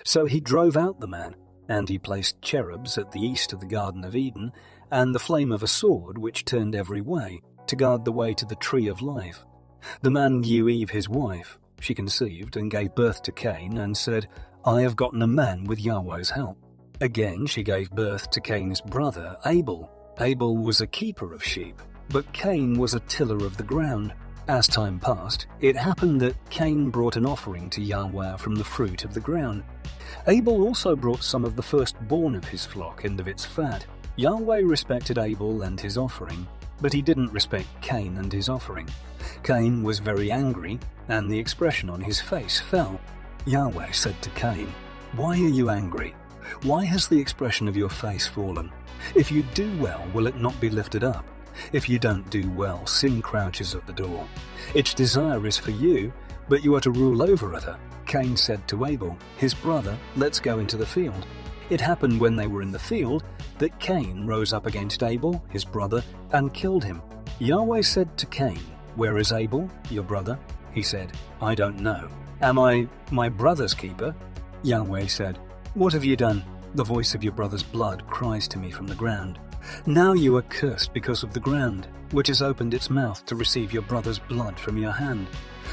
So he drove out the man, and he placed cherubs at the east of the Garden of Eden, and the flame of a sword which turned every way, to guard the way to the tree of life. The man knew Eve his wife. She conceived and gave birth to Cain, and said, I have gotten a man with Yahweh's help. Again she gave birth to Cain's brother, Abel. Abel was a keeper of sheep, but Cain was a tiller of the ground. As time passed, it happened that Cain brought an offering to Yahweh from the fruit of the ground. Abel also brought some of the firstborn of his flock and of its fat. Yahweh respected Abel and his offering, but he didn't respect Cain and his offering. Cain was very angry, and the expression on his face fell. Yahweh said to Cain, Why are you angry? Why has the expression of your face fallen? If you do well, will it not be lifted up? If you don't do well, sin crouches at the door. Its desire is for you, but you are to rule over it. Cain said to Abel, his brother, Let's go into the field. It happened when they were in the field that Cain rose up against Abel, his brother, and killed him. Yahweh said to Cain, Where is Abel, your brother? He said, I don't know. Am I my brother's keeper? Yahweh said, What have you done? The voice of your brother's blood cries to me from the ground. Now you are cursed because of the ground, which has opened its mouth to receive your brother's blood from your hand.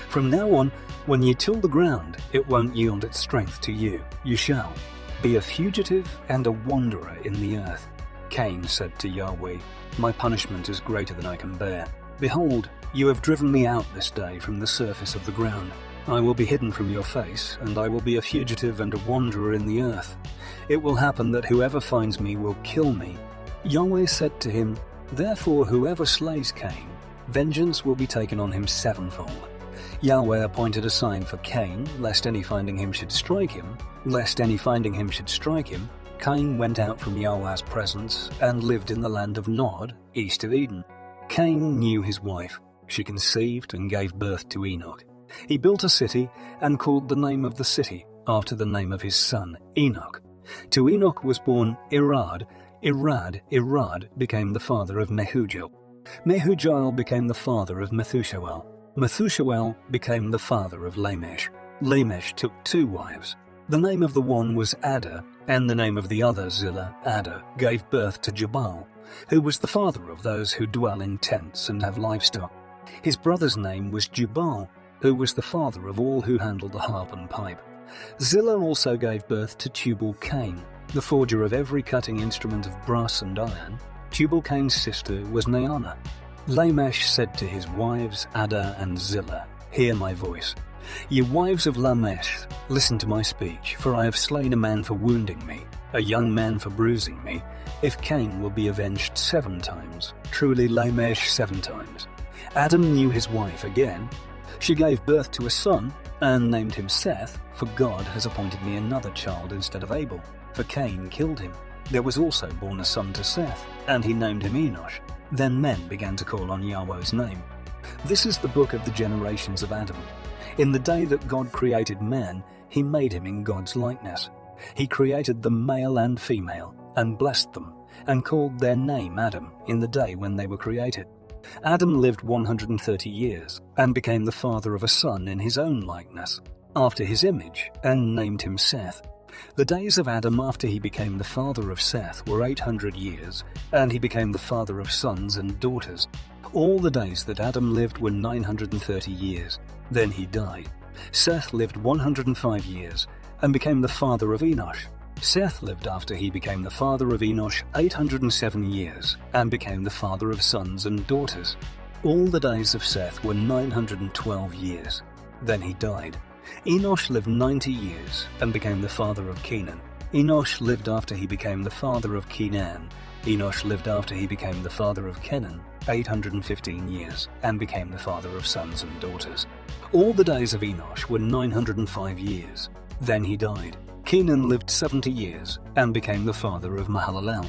From now on, when you till the ground, it won't yield its strength to you. You shall be a fugitive and a wanderer in the earth. Cain said to Yahweh, My punishment is greater than I can bear. Behold, you have driven me out this day from the surface of the ground. I will be hidden from your face, and I will be a fugitive and a wanderer in the earth. It will happen that whoever finds me will kill me. Yahweh said to him, Therefore whoever slays Cain, vengeance will be taken on him sevenfold. Yahweh appointed a sign for Cain, lest any finding him should strike him. Cain went out from Yahweh's presence and lived in the land of Nod, east of Eden. Cain knew his wife. She conceived and gave birth to Enoch. He built a city and called the name of the city after the name of his son, Enoch. To Enoch was born Irad. Irad became the father of Mehujael. Mehujael became the father of Methushael. Methushael became the father of Lamech. Lamech took 2 wives. The name of the one was Ada, and the name of the other, Zillah. Ada gave birth to Jubal, who was the father of those who dwell in tents and have livestock. His brother's name was Jubal, who was the father of all who handle the harp and pipe. Zillah also gave birth to Tubal-Cain, the forger of every cutting instrument of brass and iron. Tubal-Cain's sister was Naamah. Lamech said to his wives Ada and Zillah, Hear my voice. Ye wives of Lamech, listen to my speech, for I have slain a man for wounding me, a young man for bruising me. If Cain will be avenged 7 times, truly Lamech 7 times. Adam knew his wife again. She gave birth to a son, and named him Seth, for God has appointed me another child instead of Abel, for Cain killed him. There was also born a son to Seth, and he named him Enoch. Then men began to call on Yahweh's name. This is the book of the generations of Adam. In the day that God created man, he made him in God's likeness. He created them male and female, and blessed them, and called their name Adam in the day when they were created. Adam lived 130 years, and became the father of a son in his own likeness, after his image, and named him Seth. The days of Adam after he became the father of Seth were 800 years, and he became the father of sons and daughters. All the days that Adam lived were 930 years. Then he died. Seth lived 105 years, and became the father of Enoch. Seth lived after he became the father of Enoch 807 years, and became the father of sons and daughters. All the days of Seth were 912 years. Then he died. Enoch lived 90 years, and became the father of Kenan. Enoch lived after he became the father of Kenan. Enoch lived after he became the father of Kenan 815 years, and became the father of sons and daughters. All the days of Enoch were 905 years. Then he died. Kenan lived 70 years and became the father of Mahalalel.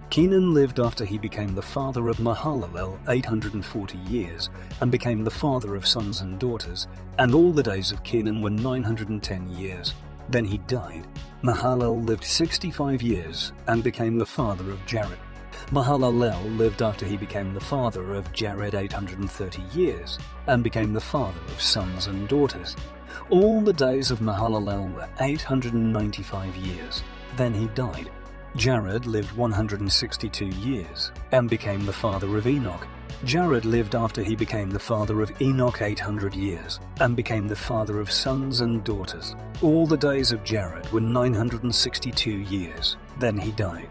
Kenan lived after he became the father of Mahalalel 840 years and became the father of sons and daughters, and all the days of Kenan were 910 years. Then he died. Mahalalel lived 65 years and became the father of Jared. Mahalalel lived after he became the father of Jared 830 years and became the father of sons and daughters. All the days of Mahalalel were 895 years. Then he died. Jared lived 162 years and became the father of Enoch. Jared lived after he became the father of Enoch 800 years and became the father of sons and daughters. All the days of Jared were 962 years. Then he died.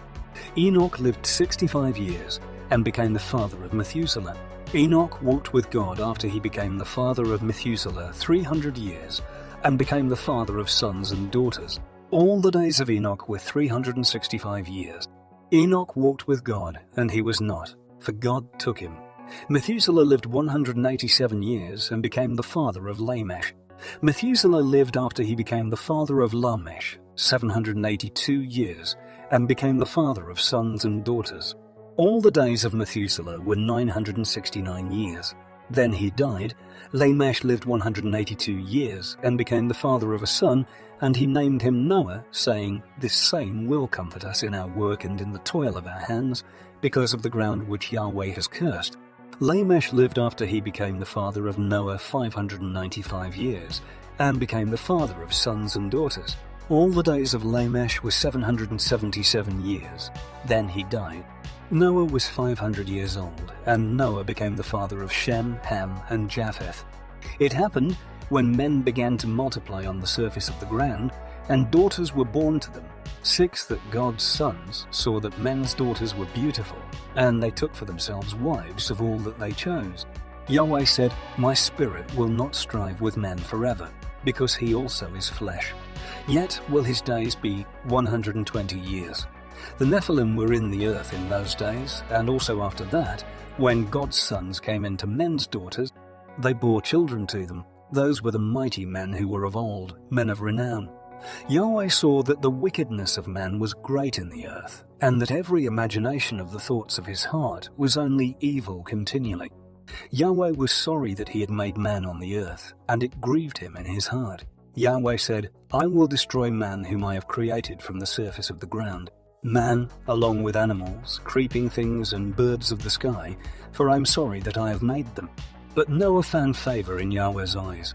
Enoch lived 65 years and became the father of Methuselah. Enoch walked with God after he became the father of Methuselah 300 years and became the father of sons and daughters. All the days of Enoch were 365 years. Enoch walked with God, and he was not, for God took him. Methuselah lived 187 years and became the father of Lamech. Methuselah lived after he became the father of Lamech 782 years and became the father of sons and daughters. All the days of Methuselah were 969 years. Then he died. Lamech lived 182 years and became the father of a son, and he named him Noah, saying, "This same will comfort us in our work and in the toil of our hands, because of the ground which Yahweh has cursed." Lamech lived after he became the father of Noah 595 years, and became the father of sons and daughters. All the days of Lamech were 777 years. Then he died. Noah was 500 years old, and Noah became the father of Shem, Ham, and Japheth. It happened, when men began to multiply on the surface of the ground, and daughters were born to them, 6 that God's sons saw that men's daughters were beautiful, and they took for themselves wives of all that they chose. Yahweh said, "My spirit will not strive with man forever, because he also is flesh. Yet will his days be 120 years. The Nephilim were in the earth in those days, and also after that, when God's sons came into men's daughters, they bore children to them. Those were the mighty men who were of old, men of renown. Yahweh saw that the wickedness of man was great in the earth, and that every imagination of the thoughts of his heart was only evil continually. Yahweh was sorry that he had made man on the earth, and it grieved him in his heart. Yahweh said, "I will destroy man whom I have created from the surface of the ground, man, along with animals, creeping things, and birds of the sky, for I am sorry that I have made them." But Noah found favor in Yahweh's eyes.